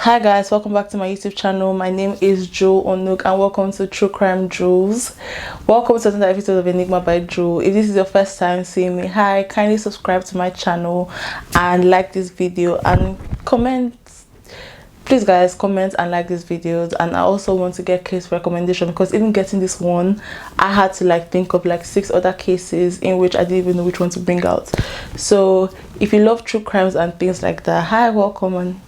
Hi guys, welcome back to my YouTube channel. My name is Jo Onuk and welcome to True Crime Jules. Welcome to another episode of Enigma by Jo. If this is your first time seeing me, hi, kindly subscribe to my channel and like this video and comment. Please guys, comment and like these videos. And I also want to get case recommendation, because even getting this one, I had to think of 6 other cases in which I didn't even know which one to bring out. So if you love true crimes and things like that, hi, welcome, and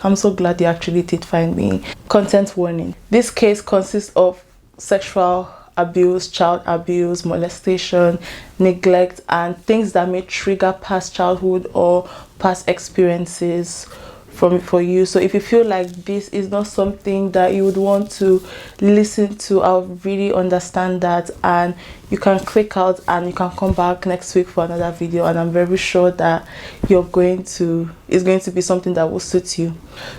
I'm so glad you actually did find me. Content warning: this case consists of sexual abuse, child abuse, molestation, neglect, and things that may trigger past childhood or past experiences for you. So if you feel like this is not something that you would want to listen to, I'll really understand that, and you can click out and you can come back next week for another video, and I'm very sure that it's going to be something that will suit you.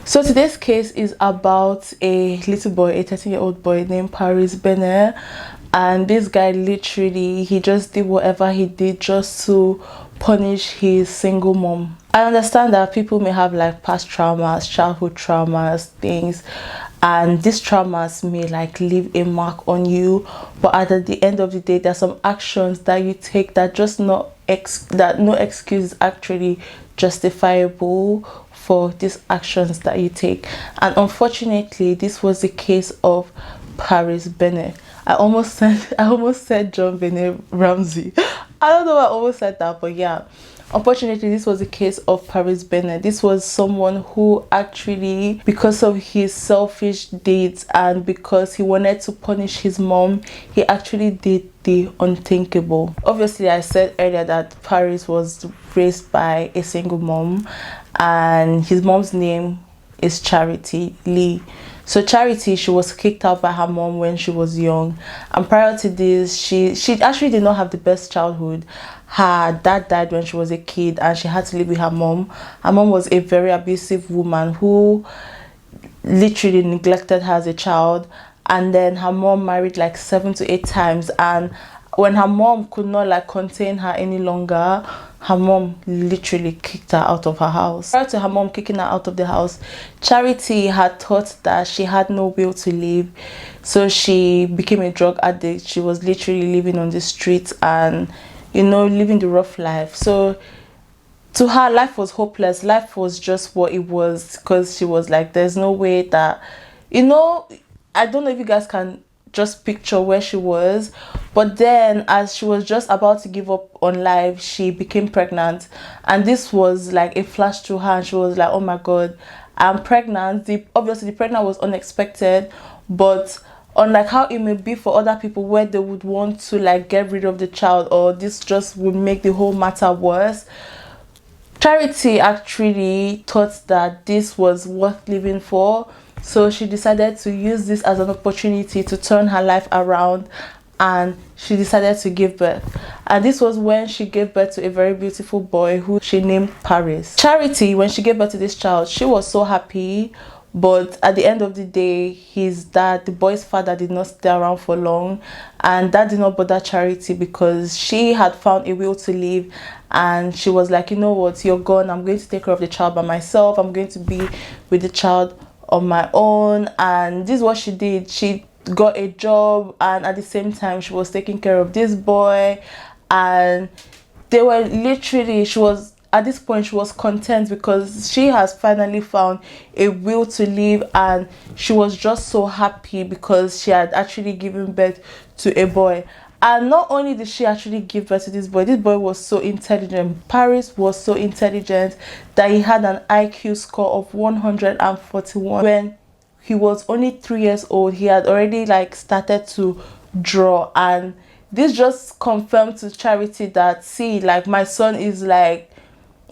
So today's case is about a little boy, a 13-year-old boy named Bennett. And this guy, literally, he just did whatever he did just to punish his single mom. I understand that people may have past traumas, childhood traumas, things, and these traumas may leave a mark on you, but at the end of the day, there's some actions that you take that just no excuse is actually justifiable for these actions that you take. And unfortunately, this was the case of Bennett. I almost said John Bennett Ramsey. I don't know why I almost said that, but yeah. Unfortunately, this was the case of Bennett. This was someone who actually, because of his selfish deeds and because he wanted to punish his mom, he actually did the unthinkable. Obviously, I said earlier that Paris was raised by a single mom, and his mom's name is Charity Lee. So Charity, she was kicked out by her mom when she was young, and prior to this, she actually did not have the best childhood. Her dad died when she was a kid and she had to live with her mom. Her mom was a very abusive woman who literally neglected her as a child, and then her mom married 7 to 8 times, and when her mom could not contain her any longer, her mom literally kicked her out of her house. Prior to her mom kicking her out of the house, Charity had thought that she had no will to live, so she became a drug addict. She was literally living on the streets and living the rough life. So to her, life was hopeless. Life was just what it was, because she was there's no way that, I don't know if you guys can just picture where she was, but then as she was just about to give up on life, she became pregnant, and this was a flash to her, and she was like, oh my god, I'm pregnant. Obviously the pregnant was unexpected, but unlike how it may be for other people where they would want to get rid of the child, or this just would make the whole matter worse, Charity actually thought that this was worth living for. So she decided to use this as an opportunity to turn her life around, and she decided to give birth. And this was when she gave birth to a very beautiful boy who she named Paris. Charity, when she gave birth to this child, she was so happy, but at the end of the day, his dad, the boy's father, did not stay around for long, and that did not bother Charity, because she had found a will to live, and she was like, you know what, you're gone, I'm going to take care of the child by myself, I'm going to be with the child on my own. And this is what she did. She got a job, and at the same time she was taking care of this boy, and they were literally, at this point she was content, because she has finally found a will to live, and she was just so happy because she had actually given birth to a boy. And not only did she actually give birth to this boy was so intelligent. Paris was so intelligent that he had an IQ score of 141. When he was only 3 years old, he had already started to draw, and this just confirmed to Charity that, see, my son is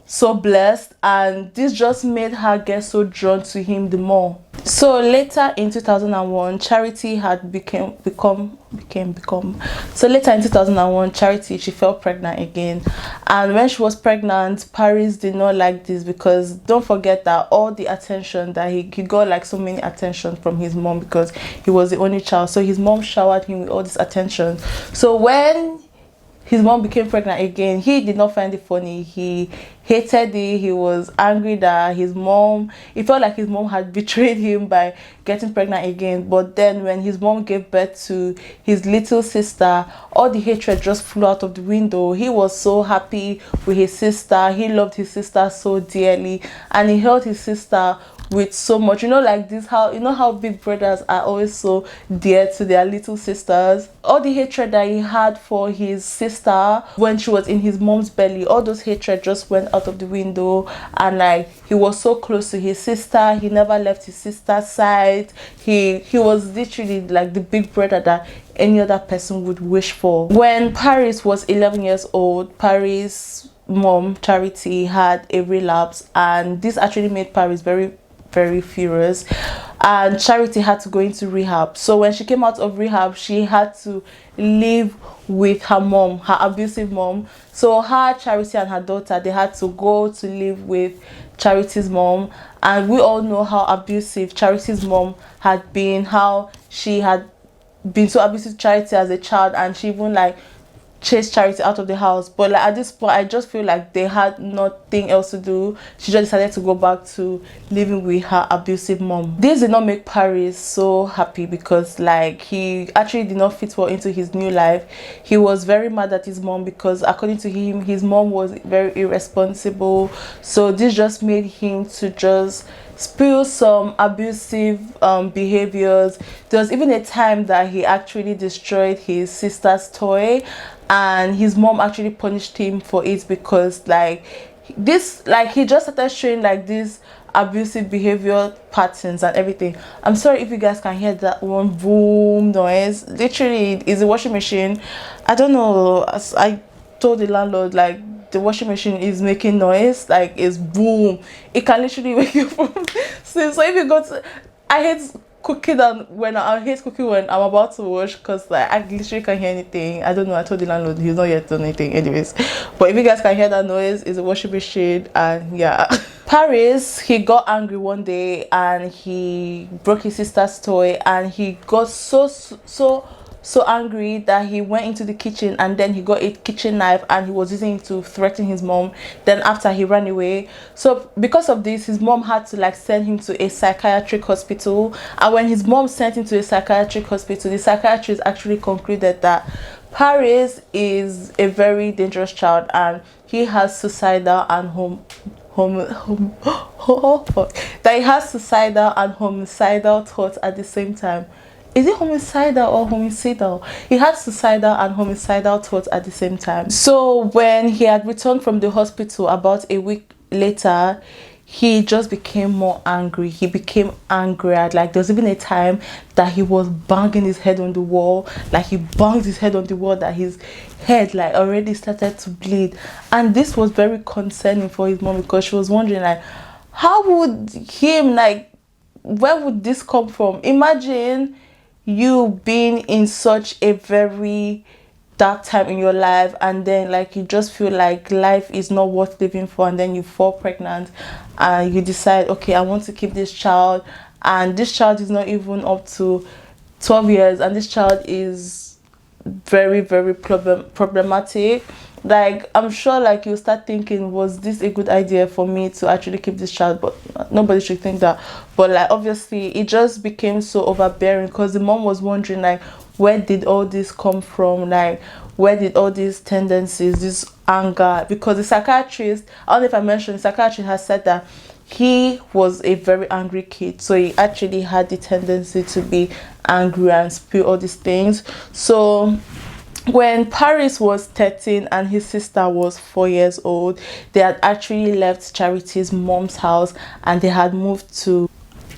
so blessed, and this just made her get so drawn to him the more. So later in 2001, Charity had so later in 2001, Charity, she fell pregnant again. And when she was pregnant, Paris did not like this, because don't forget that all the attention that he got, so many attention from his mom, because he was the only child. So his mom showered him with all this attention. So when his mom became pregnant again, he did not find it funny. He hated it. He was angry that his mom, it felt like his mom had betrayed him by getting pregnant again. But then when his mom gave birth to his little sister, all the hatred just flew out of the window. He was so happy with his sister. He loved his sister so dearly, and he held his sister with so much, like this, how how big brothers are always so dear to their little sisters. All the hatred that he had for his sister when she was in his mom's belly, all those hatred just went out of the window. And like, he was so close to his sister. He never left his sister's side. He was literally like the big brother that any other person would wish for. When Paris was 11 years old, Paris' mom Charity had a relapse, and this actually made Paris very furious, and Charity had to go into rehab. So when she came out of rehab, she had to live with her mom, her abusive mom. So her, Charity, and her daughter, they had to go to live with Charity's mom. And we all know how abusive Charity's mom had been, how she had been so abusive to Charity as a child, and she even like chase Charity out of the house. But like, at this point, I just feel like they had nothing else to do. She just decided to go back to living with her abusive mom. This did not make Paris so happy, because like, he actually did not fit well into his new life. He was very mad at his mom because, according to him, his mom was very irresponsible. So this just made him to just spill some abusive behaviors. There was even a time that he actually destroyed his sister's toy, and his mom actually punished him for it, because like this, like, he just started showing like this abusive behavior patterns and everything. I'm sorry if you guys can hear that one boom noise. Literally, it's a washing machine. I don't know, as I told the landlord, like, the washing machine is making noise, like it's boom. It can literally wake you from sleep. So if you go to, I hate cooking, and when I hate cooking when I'm about to wash, because like, I literally can't hear anything. I don't know, I told the landlord, he's not yet done anything anyways. But if you guys can hear that noise, it's a washing machine. And yeah. Paris, he got angry one day and he broke his sister's toy, and he got so angry that he went into the kitchen, and then he got a kitchen knife and he was using it to threaten his mom. Then after, he ran away. So because of this, his mom had to like send him to a psychiatric hospital. And when his mom sent him to a psychiatric hospital, the psychiatrist actually concluded that Paris is a very dangerous child, and he has suicidal and that he has suicidal and homicidal thoughts at the same time. Is it homicidal or homicidal? He had suicidal and homicidal thoughts at the same time. So when he had returned from the hospital about a week later, he just became more angry. He became angrier. Like, there was even a time that he was banging his head on the wall. Like, he banged his head on the wall that his head like already started to bleed. And this was very concerning for his mom, because she was wondering like, how would him, like, where would this come from? Imagine you being in such a very dark time in your life, and then like, you just feel like life is not worth living for, and then you fall pregnant and you decide, okay, I want to keep this child, and this child is not even up to 12 years, and this child is very problematic. Like, I'm sure like you start thinking, was this a good idea for me to actually keep this child? But nobody should think that. But like, obviously it just became so overbearing, because the mom was wondering like, where did all this come from? Like, where did all these tendencies, this anger? Because the psychiatrist, I don't know if I mentioned, the psychiatrist has said that he was a very angry kid, so he actually had the tendency to be angry and spill all these things. So when Paris was 13 and his sister was 4 years old, they had actually left Charity's mom's house and they had moved to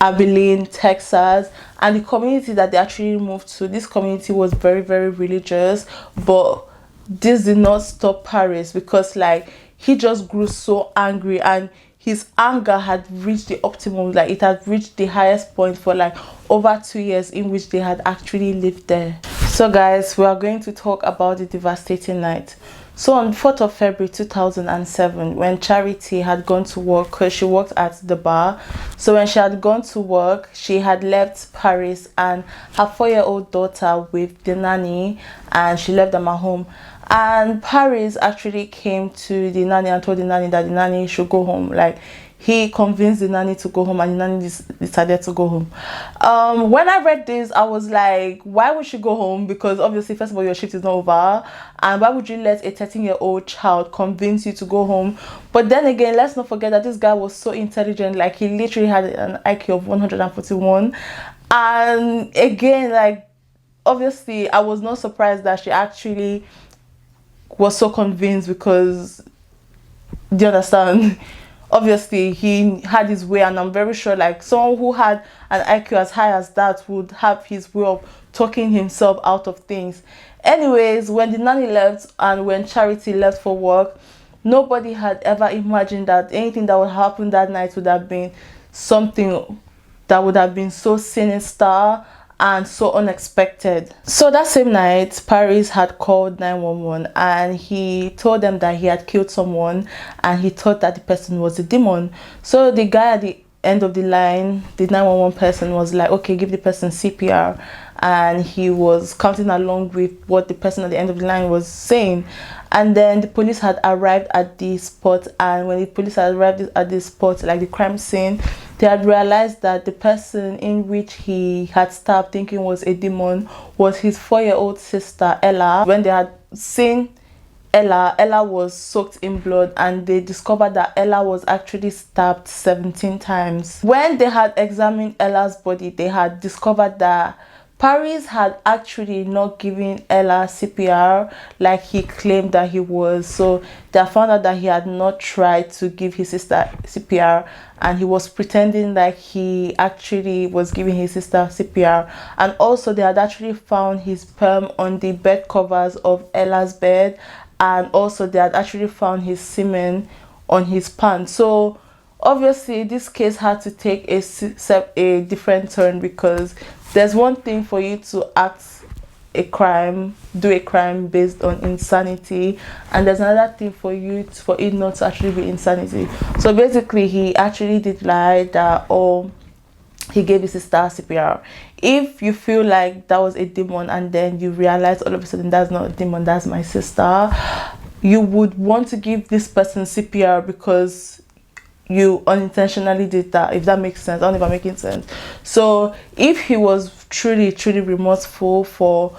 Abilene, Texas. And the community that they actually moved to, this community was very religious. But this did not stop Paris, because like, he just grew so angry, and his anger had reached the optimum. Like, it had reached the highest point for like over 2 years in which they had actually lived there. So guys, we are going to talk about the devastating night. So on 4th of February 2007, when Charity had gone to work, because she worked at the bar, so when she had gone to work, she had left Paris and her 4-year-old daughter with the nanny, and she left them at home. And Paris actually came to the nanny and told the nanny that the nanny should go home. Like, he convinced the nanny to go home, and the nanny decided to go home. When I read this, I was like, why would she go home? Because obviously, first of all, your shift is not over, and why would you let a 13-year-old child convince you to go home? But then again, let's not forget that this guy was so intelligent. Like, he literally had an IQ of 141. And again, like, obviously, I was not surprised that she actually was so convinced, because, do you understand? Obviously, he had his way, and I'm very sure like someone who had an IQ as high as that would have his way of talking himself out of things. Anyways, when the nanny left and when Charity left for work, nobody had ever imagined that anything that would happen that night would have been something that would have been so sinister and so unexpected. So that same night, Paris had called 911, and he told them that he had killed someone, and he thought that the person was a demon. So the guy at the end of the line, the 911 person, was like, okay, give the person CPR, and he was counting along with what the person at the end of the line was saying. And then the police had arrived at the spot, and when the police had arrived at the spot, like the crime scene, they had realized that the person in which he had stabbed, thinking was a demon, was his 4-year-old sister, Ella. When they had seen Ella was soaked in blood, and they discovered that Ella was actually stabbed 17 times. When they had examined Ella's body, they had discovered that Paris had actually not given Ella CPR like he claimed that he was. So they found out that he had not tried to give his sister CPR, and he was pretending like he actually was giving his sister CPR. And also they had actually found his sperm on the bed covers of Ella's bed, and also they had actually found his semen on his pants. So obviously this case had to take a different turn, because there's one thing for you to do a crime based on insanity, and there's another thing for it not to actually be insanity. So basically, he actually did lie that he gave his sister CPR. If you feel like that was a demon, and then you realize all of a sudden that's not a demon, that's my sister, you would want to give this person CPR because you unintentionally did that, if that makes sense. I don't know if I'm making sense. So if he was truly remorseful for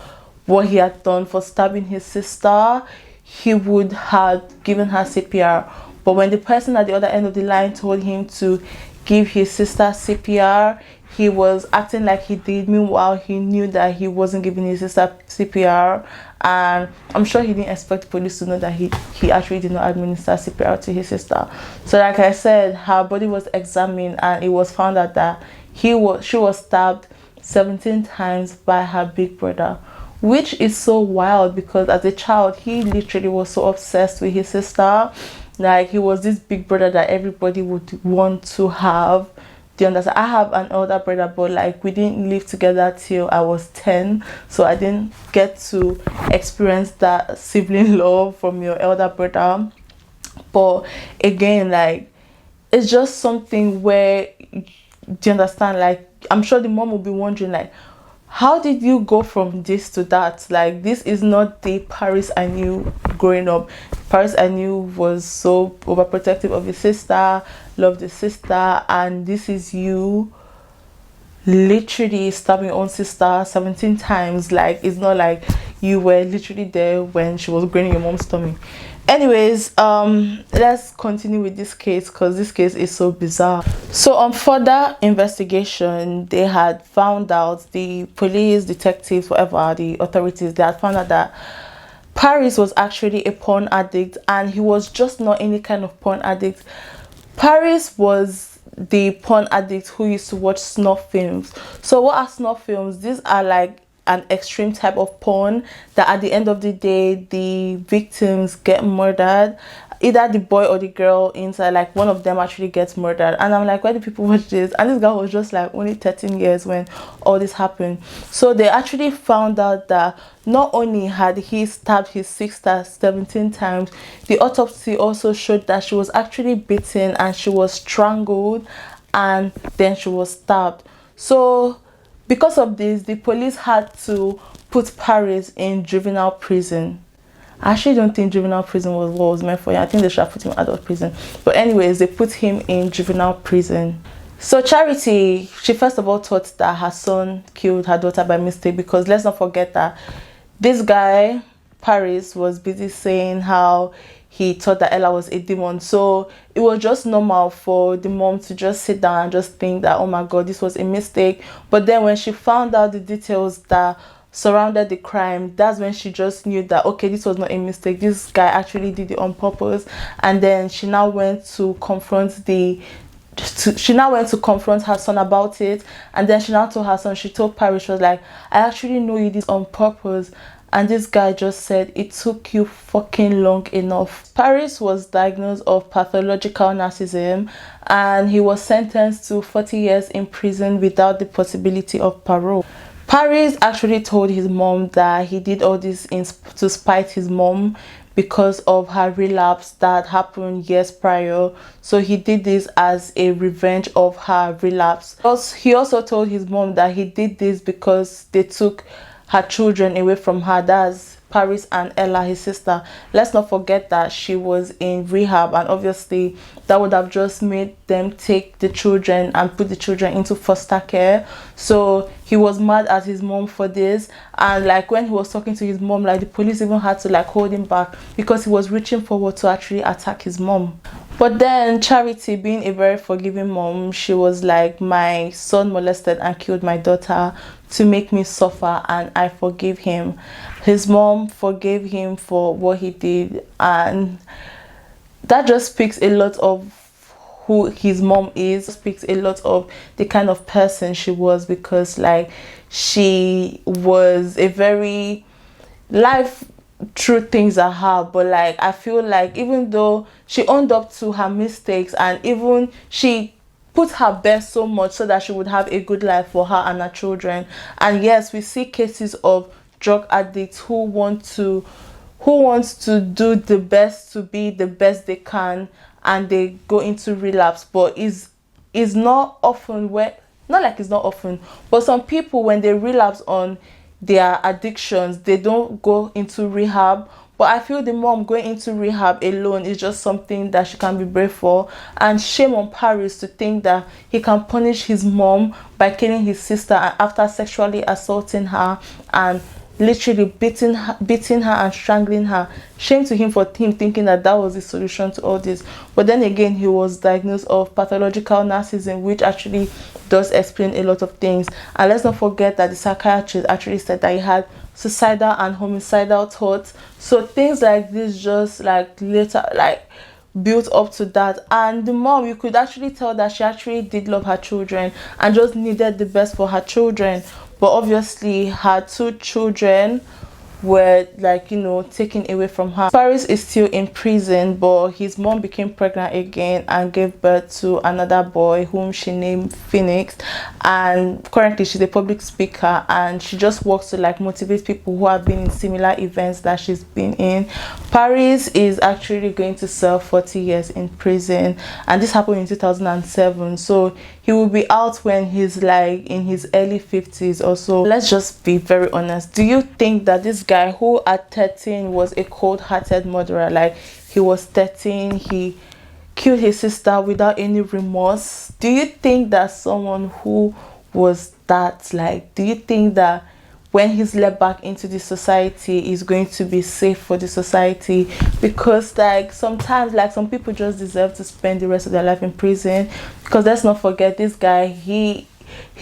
what he had done, for stabbing his sister, he would have given her CPR. But when the person at the other end of the line told him to give his sister CPR, he was acting like he did. Meanwhile, he knew that he wasn't giving his sister CPR, and I'm sure he didn't expect the police to know that he actually did not administer CPR to his sister. So like I said, her body was examined, and it was found out that she was stabbed 17 times by her big brother, which is so wild, because as a child he literally was so obsessed with his sister. Like, he was this big brother that everybody would want to have. Do you understand? I have an older brother, but like, we didn't live together till I was 10, so I didn't get to experience that sibling love from your elder brother. But again, like, it's just something where, do you understand? Like, I'm sure the mom will be wondering, like, how did you go from this to that? Like, this is not the Paris I knew growing up. Paris I knew was so overprotective of his sister, loved his sister, and this is you literally stabbing your own sister 17 times. Like, it's not like you were literally there when she was growing in your mom's tummy. Anyways, let's continue with this case, because this case is so bizarre. So on further investigation, they had found out, the police, detectives, whatever, the authorities, they had found out that Paris was actually a porn addict, and he was just not any kind of porn addict. Paris was the porn addict who used to watch snuff films. So what are snuff films? These are like an extreme type of porn that at the end of the day the victims get murdered, either the boy or the girl inside, like one of them actually gets murdered. And I'm like, why do people watch this? And this guy was just like only 13 years when all this happened. So they actually found out that not only had he stabbed his sister 17 times, the autopsy also showed that she was actually beaten and she was strangled and then she was stabbed. So because of this, the police had to put Paris in juvenile prison. I actually don't think juvenile prison was what was meant for him. I think they should have put him in adult prison. But anyways, they put him in juvenile prison. So Charity, she first of all thought that her son killed her daughter by mistake, because let's not forget that this guy, Paris, was busy saying how he thought that Ella was a demon. So it was just normal for the mom to just sit down and just think that, oh my God, this was a mistake. But then when she found out the details that surrounded the crime, that's when she just knew that, okay, this was not a mistake, this guy actually did it on purpose. And then she now went to confront her son about it. And then she now told her son, she told Paris, she was like, I actually know you did this on purpose. And this guy just said, it took you fucking long enough. Paris was diagnosed of pathological narcissism and he was sentenced to 40 years in prison without the possibility of parole. Paris actually told his mom that he did all this to spite his mom because of her relapse that happened years prior. So he did this as a revenge of her relapse. He also told his mom that he did this because they took her children away from her. That's Paris and Ella, his sister. Let's not forget that she was in rehab, and obviously that would have just made them take the children and put the children into foster care. So he was mad at his mom for this, and like when he was talking to his mom, like the police even had to like hold him back because he was reaching forward to actually attack his mom. But then Charity, being a very forgiving mom, she was like, my son molested and killed my daughter to make me suffer, and I forgive him. His mom forgave him for what he did, and that just speaks a lot of who his mom is, speaks a lot of the kind of person she was, because like she was a very life true things are hard, but like I feel like even though she owned up to her mistakes and even she put her best so much so that she would have a good life for her and her children. And yes, we see cases of drug addicts who wants to do the best, to be the best they can, and they go into relapse. But is not often where, not like it's not often, but some people, when they relapse on their addictions, they don't go into rehab. But I feel the mom going into rehab alone is just something that she can be brave for. And shame on Paris to think that he can punish his mom by killing his sister and after sexually assaulting her and literally beating her and strangling her. Shame to him for him thinking that that was the solution to all this. But then again, he was diagnosed of pathological narcissism, which actually does explain a lot of things. And let's not forget that the psychiatrist actually said that he had suicidal and homicidal thoughts. So things like this just like later like built up to that. And the mom, you could actually tell that she actually did love her children and just needed the best for her children. But obviously her two children were like, you know, taken away from her. Paris is still in prison, but his mom became pregnant again and gave birth to another boy whom she named Phoenix. And currently she's a public speaker and she just works to like motivate people who have been in similar events that she's been in. Paris is actually going to serve 40 years in prison, and this happened in 2007. So he will be out when he's like in his early 50s or so. Let's just be very honest. Do you think that this guy, who at 13 was a cold-hearted murderer, like he was 13, he killed his sister without any remorse, do you think that someone who was that, like, do you think that when he's let back into the society is going to be safe for the society? Because like sometimes like some people just deserve to spend the rest of their life in prison. Because let's not forget, this guy, he's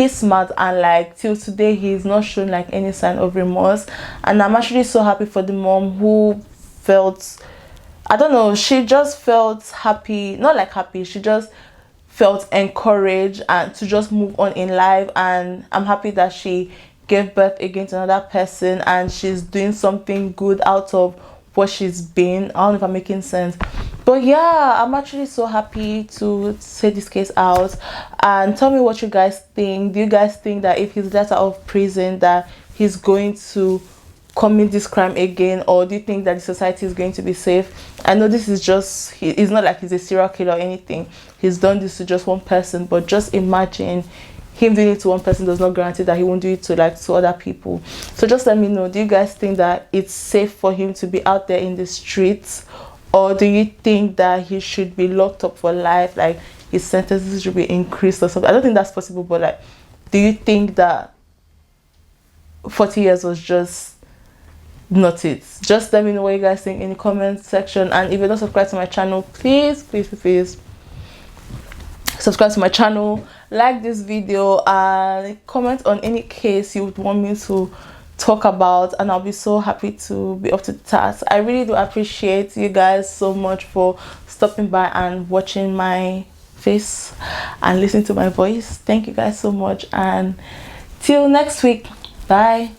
smart, and like till today he's not shown like any sign of remorse. And I'm actually so happy for the mom, who felt, I don't know, she just felt happy, not like happy, she just felt encouraged and to just move on in life. And I'm happy that she gave birth again to another person and she's doing something good out of what she's been. I don't know if I'm making sense, but yeah, I'm actually so happy to say this case out. And tell me what you guys think. Do you guys think that if he's let out of prison that he's going to commit this crime again, or do you think that the society is going to be safe? I know this is just, it's not like he's a serial killer or anything. He's done this to just one person, but just imagine him doing it to one person does not guarantee that he won't do it to like to other people. So just let me know, do you guys think that it's safe for him to be out there in the streets, or do you think that he should be locked up for life, like his sentences should be increased or something? I don't think that's possible, but like, do you think that 40 years was just not it? Just let me know what you guys think in the comment section. And if you're not subscribed to my channel, please subscribe to my channel, like this video, and comment on any case you would want me to talk about, and I'll be so happy to be up to the task. I really do appreciate you guys so much for stopping by and watching my face and listening to my voice. Thank you guys so much, and till next week, bye.